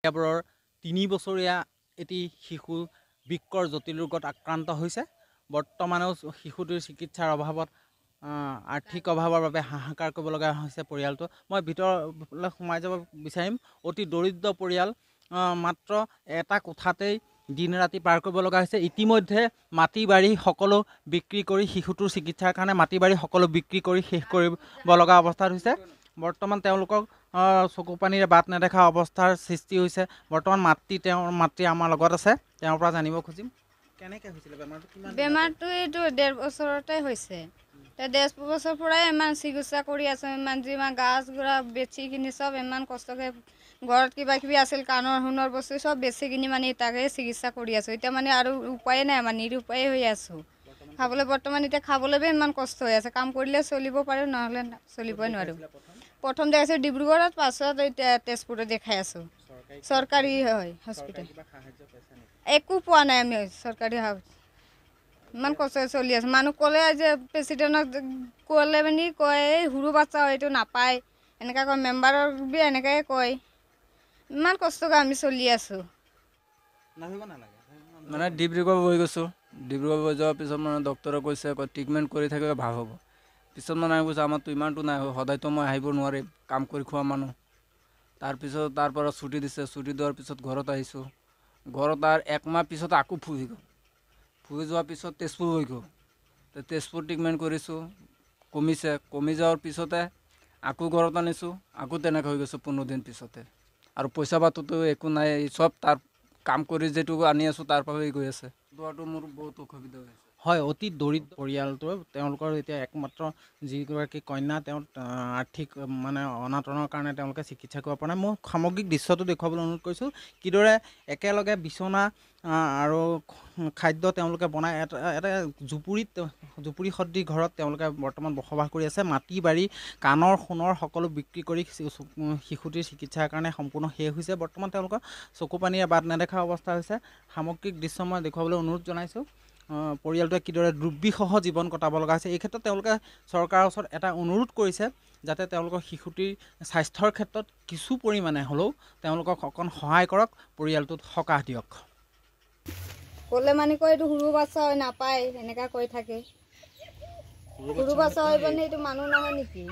ইয়াবোৰৰ 3 বছৰীয়া এটি শিশু বিকৰ জটিল ৰোগত আক্ৰান্ত হৈছে। বৰ্তমানেও শিশুটিৰ চিকিৎসাৰ অভাৱত আৰ্থিক অভাৱৰ বাবে হাহাকাৰ কৰিব লগা হৈছে পৰিয়ালটো। মই ভিতৰলৈ সোমাই যাব বিচাৰিম। অতি দৰিদ্ৰ পৰিয়াল, মাত্ৰ এটা কোঠাতেই দিন ৰাতি পাৰ কৰিব লগা হৈছে। ইতিমধ্যে মাটি বাৰী সকলো বিক্ৰী কৰি শিশুটোৰ চিকিৎসাৰ কাৰণে মাটি বাৰী সকলো বিক্ৰী কৰি শেষ কৰিব লগা অৱস্থাত হৈছে। বৰ্তমান তেওঁলোকক চকু পানীৰে বাট নেদেখা অৱস্থাৰ সৃষ্টি হৈছে। বৰ্তমান তেওঁৰ মাতৃ আমাৰ লগত আছে, তেওঁৰ পৰা জানিব খুজিম কেনেকৈ হৈছিলে বেমাৰটো। বেমাৰটো এইটো 1.5 বছৰতে হৈছে। 1.5 বছৰ পৰাই ইমান চিকিৎসা কৰি আছোঁ, ইমান যিমান গাছ গুড়া বেচি কিনি চব ইমান কষ্টকৈ ঘৰত কিবা কিবি আছিল কাণৰ সোণৰ বস্তু চব বেচি কিনি মানে তাকে চিকিৎসা কৰি আছোঁ। এতিয়া মানে আৰু উপায়ে নাই, আমাৰ নিৰুপায়ে হৈ আছোঁ। বৰ্তমান এতিয়া খাবলৈ ইমান কষ্ট হৈ আছে। কাম কৰিলে চলিব পাৰোঁ, নহ'লে চলিবই নোৱাৰোঁ। প্ৰথম দেখাইছোঁ ডিব্ৰুগড়ত, পাছত এতিয়া তেজপুৰত দেখাই আছোঁ। চৰকাৰী হয় হস্পিটেল। একো পোৱা নাই আমি চৰকাৰী ইমান কষ্ট চলি আছে। মানুহ ক'লে যে প্ৰেচিডেণ্টক ক'লে মানে কয় এই সৰু বাচ্চা এইটো নাপায়, এনেকৈ কয়। মেম্বাৰক বি এনেকৈ কয়। ইমান কষ্টকৈ আমি চলি আছোঁ। মানে ডিব্ৰুগড় বহি গৈছোঁ। ডিব্ৰুগড় বহি যোৱাৰ পিছত মানে ডক্টৰে কৈছে ট্ৰিটমেণ্ট কৰি থাকিলে ভাল হ'ব। পিছত মানে কৈছে আমাৰতো ইমানটো নাই, সদায়তো মই আহিব নোৱাৰিম, কাম কৰি খোৱা মানুহ। তাৰপিছত তাৰ পৰা ছুটি দিছে। ছুটি দিয়াৰ পিছত ঘৰত আহিছোঁ। ঘৰত আৰু 1 মাহ পিছত আকৌ ফুৰি গ'ল। ফুৰি যোৱাৰ পিছত তেজপুৰ হৈ গ'ল। তেজপুৰ ট্ৰিটমেণ্ট কৰিছোঁ, কমিছে। কমি যোৱাৰ পিছতে আকৌ ঘৰত আনিছোঁ, আকৌ তেনেকৈ হৈ গৈছোঁ 15 দিন পিছতে। আৰু পইচা পাতিতো একো নাই, চব তাৰ কাম কৰি যিটো আনি আছোঁ তাৰ পৰাই গৈ আছে। যোৱাটো মোৰ বহুত অসুবিধা হৈছে। হয়, অতি দৰিদ্ৰ পৰিয়ালটো। তেওঁলোকৰ এতিয়া একমাত্ৰ যিগৰাকী কন্যা, তেওঁ আৰ্থিক মানে অনাটনৰ কাৰণে তেওঁলোকে চিকিৎসা কৰিব পৰা নাই। মই সামগ্ৰিক দৃশ্যটো দেখুৱাবলৈ অনুৰোধ কৰিছোঁ। কিদৰে একেলগে বিচনা আৰু খাদ্য তেওঁলোকে বনাই এটা জুপুৰি সদৃশ ঘৰত তেওঁলোকে বৰ্তমান বসবাস কৰি আছে। মাটি বাৰী কাণৰ সোণৰ সকলো বিক্ৰী কৰি শিশুটিৰ চিকিৎসাৰ কাৰণে সম্পূৰ্ণ শেষ হৈছে। বৰ্তমান তেওঁলোকৰ চকু পানীৰে বাট নেদেখা অৱস্থা হৈছে। সামগ্ৰিক দৃশ্য মই দেখুৱাবলৈ অনুৰোধ জনাইছোঁ। পৰিয়ালটোৱে কিদৰে দুৰ্বিষহ জীৱন কটাব লগা হৈছে। এই ক্ষেত্ৰত তেওঁলোকে চৰকাৰৰ ওচৰত এটা অনুৰোধ কৰিছে, যাতে তেওঁলোকৰ শিশুটিৰ স্বাস্থ্যৰ ক্ষেত্ৰত কিছু পৰিমাণে হ'লেও তেওঁলোকক অকণ সহায় কৰক, পৰিয়ালটোত সকাহ দিয়ক। ক'লে মানে কয় এইটো সৰু বাচ্চা হয়, নাপায়, এনেকৈ কৈ থাকে। সৰু বাচ্চা হয় মানে এইটো মানুহ নহয় নেকি?